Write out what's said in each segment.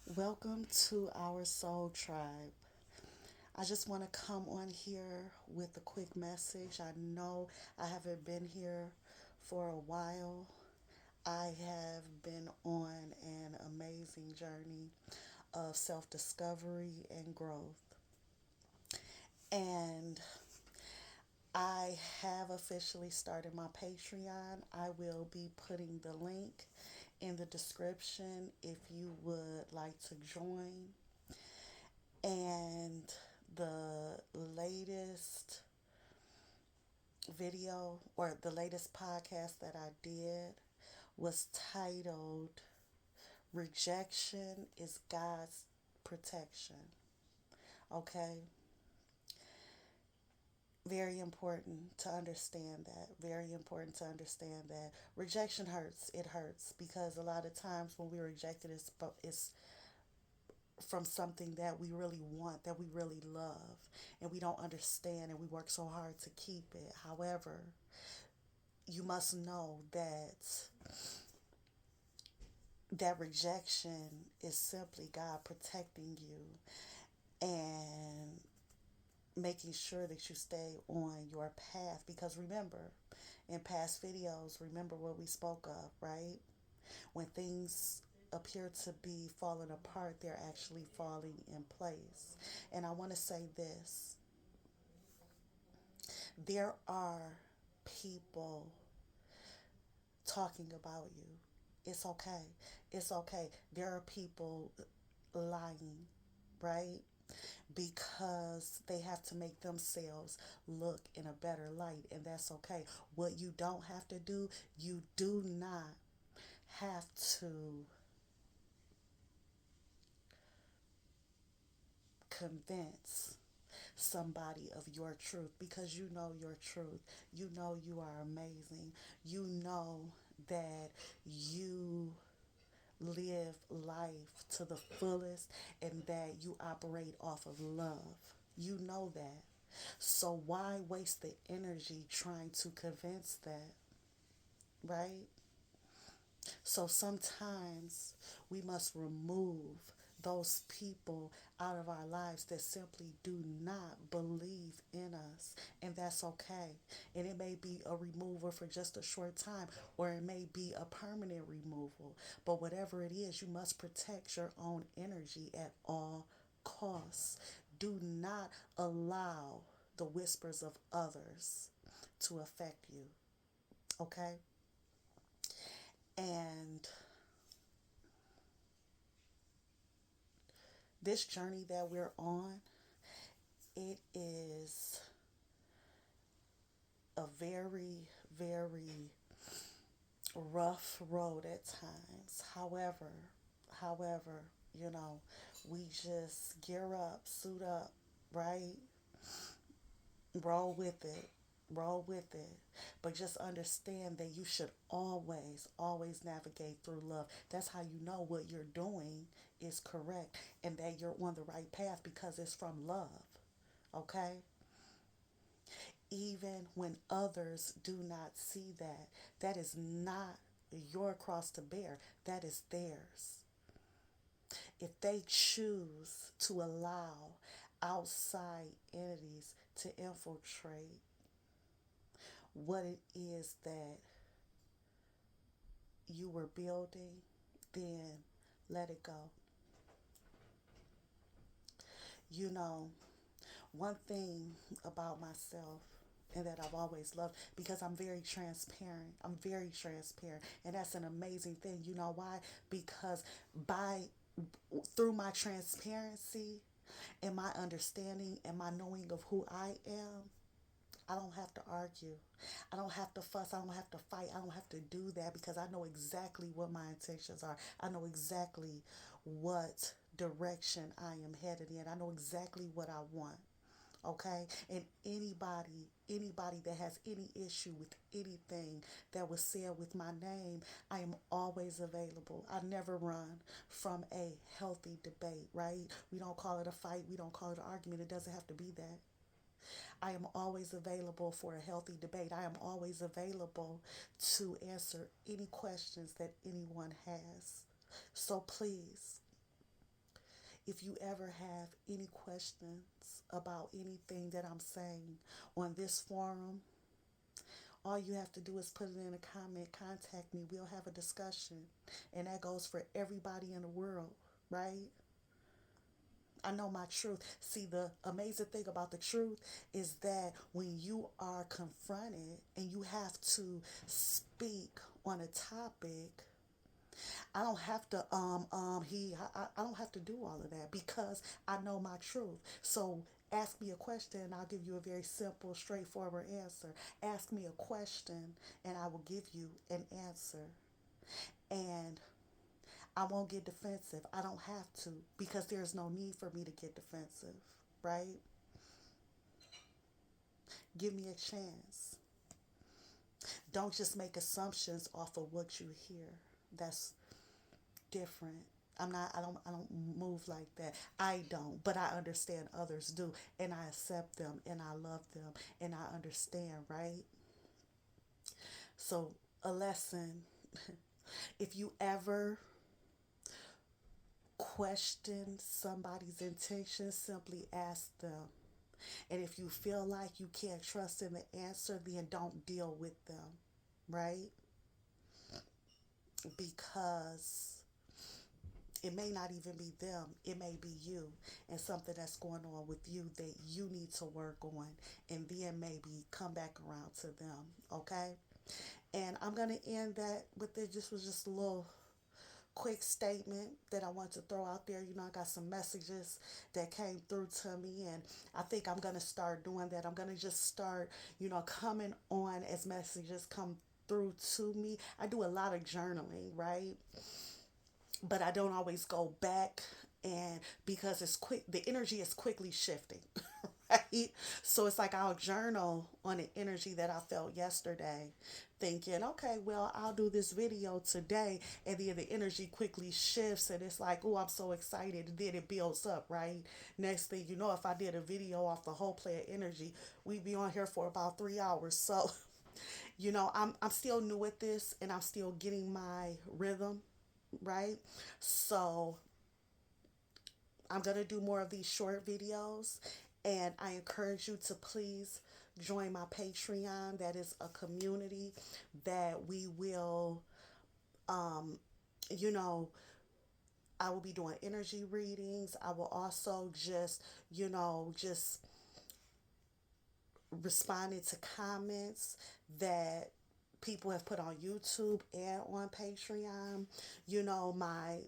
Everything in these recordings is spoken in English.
Welcome to our Soul Tribe. I just want to come on here with a quick message. I know I haven't been here for a while. I have been on an amazing journey of self discovery and growth. And I have officially started my Patreon. I will be putting the link in the description if you would like to join. And the latest video or the latest podcast that I did was titled Rejection is God's Protection. Okay? Very important to understand that. Very important to understand that. Rejection hurts. It hurts because a lot of times when we're rejected, it's from something that we really want, that we really love, and we don't understand, and we work so hard to keep it. However, you must know that rejection is simply God protecting you and making sure that you stay on your path. Because remember, in past videos, remember what we spoke of, right? When things appear to be falling apart, they're actually falling in place. And I want to say this: there are people talking about you. It's okay. It's okay. There are people lying, right? Because they have to make themselves look in a better light, and that's okay. What you don't have to do, you do not have to convince somebody of your truth because you know your truth. You know you are amazing. You know that you live life to the fullest and that you operate off of love. You know that. So why waste the energy trying to convince that, right? So sometimes we must remove those people out of our lives that simply do not believe in us. And that's okay. And it may be a removal for just a short time, or it may be a permanent removal. But whatever it is, you must protect your own energy at all costs. Do not allow the whispers of others to affect you. Okay? And this journey that we're on, it is a very, very rough road at times. However, you know, we just gear up, suit up, right? Roll with it. Roll with it. But just understand that you should always, always navigate through love. That's how you know what you're doing is correct and that you're on the right path because it's from love. Okay? Even when others do not see that, that is not your cross to bear, that is theirs. If they choose to allow outside entities to infiltrate what it is that you were building, then let it go. You know, one thing about myself and that I've always loved because I'm very transparent. I'm very transparent, and that's an amazing thing. You know why? Because by through my transparency and my understanding and my knowing of who I am, I don't have to argue. I don't have to fuss. I don't have to fight. I don't have to do that because I know exactly what my intentions are. I know exactly what direction I am headed in. I know exactly what I want. Okay? And anybody that has any issue with anything that was said with my name, I am always available. I never run from a healthy debate, right? We don't call it a fight, we don't call it an argument. It doesn't have to be that. I am always available for a healthy debate. I am always available to answer any questions that anyone has. So please, If you ever have any questions about anything that I'm saying on this forum, all you have to do is put it in a comment, contact me. We'll have a discussion. And that goes for everybody in the world, right? I know my truth. See, the amazing thing about the truth is that when you are confronted and you have to speak on a topic, I don't have to I don't have to do all of that because I know my truth. So ask me a question and I'll give you a very simple, straightforward answer. Ask me a question and I will give you an answer. And I won't get defensive. I don't have to because there's no need for me to get defensive, right? Give me a chance. Don't just make assumptions off of what you hear. That's different. I don't move like that. I don't, but I understand others do and I accept them and I love them and I understand, right? So, a lesson, if you ever question somebody's intentions, simply ask them. And if you feel like you can't trust in the answer, then don't deal with them, right? Because it may not even be them, it may be you and something that's going on with you that you need to work on, and then maybe come back around to them, okay? And I'm going to end that with this. This was just a little quick statement that I want to throw out there. You know, I got some messages that came through to me, and I think I'm going to start doing that. I'm going to just start, coming on as messages come through to me. I do a lot of journaling, right? But I don't always go back, and because it's quick, the energy is quickly shifting. Right? So it's like I'll journal on the energy that I felt yesterday, thinking, okay, well, I'll do this video today. And then the energy quickly shifts, and it's like, oh, I'm so excited. And then it builds up, right? Next thing you know, if I did a video off the whole play of energy, we'd be on here for about 3 hours. So, I'm still new at this and I'm still getting my rhythm, right? So I'm going to do more of these short videos, and I encourage you to please join my Patreon. That is a community that we will, you know, I will be doing energy readings. I will also just responding to comments that people have put on YouTube and on Patreon.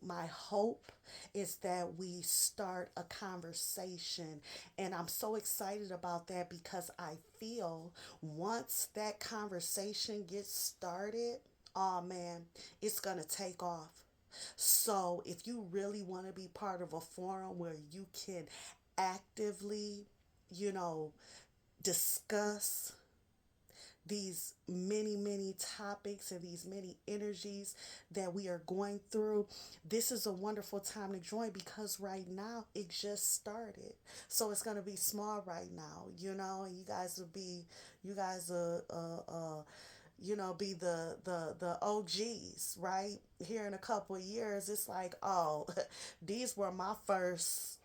My hope is that we start a conversation, and I'm so excited about that because I feel once that conversation gets started, oh man, it's going to take off. So, if you really want to be part of a forum where you can actively, you know, discuss these many, many topics and these many energies that we are going through, this is a wonderful time to join because right now it just started. So it's going to be small right now, and you guys be the OGs, right? Here in a couple of years, it's like, oh, these were my first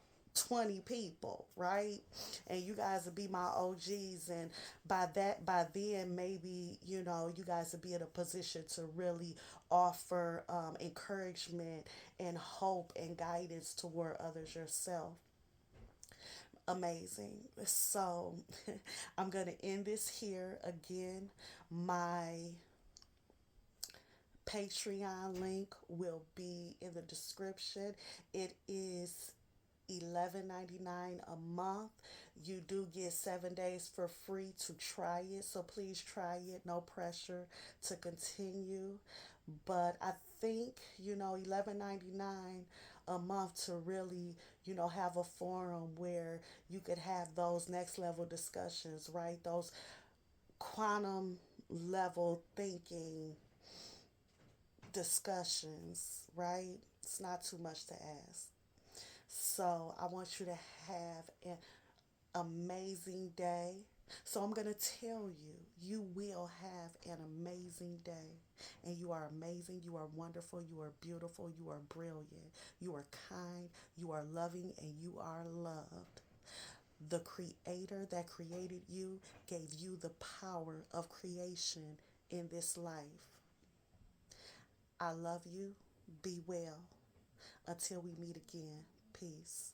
20 people, right? And you guys will be my OGs, and by then maybe you guys will be in a position to really offer encouragement and hope and guidance toward others yourself. Amazing. So I'm going to end this here again. My Patreon link will be in the description. It is $11.99 a month. You do get 7 days for free to try it, so please try it. No pressure to continue. But I think $11.99 a month to really have a forum where you could have those next level discussions, right? Those quantum level thinking discussions, right? It's not too much to ask. So I want you to have an amazing day. So I'm going to tell you, you will have an amazing day. And you are amazing, you are wonderful, you are beautiful, you are brilliant, you are kind, you are loving, and you are loved. The creator that created you gave you the power of creation in this life. I love you. Be well. Until we meet again. Peace.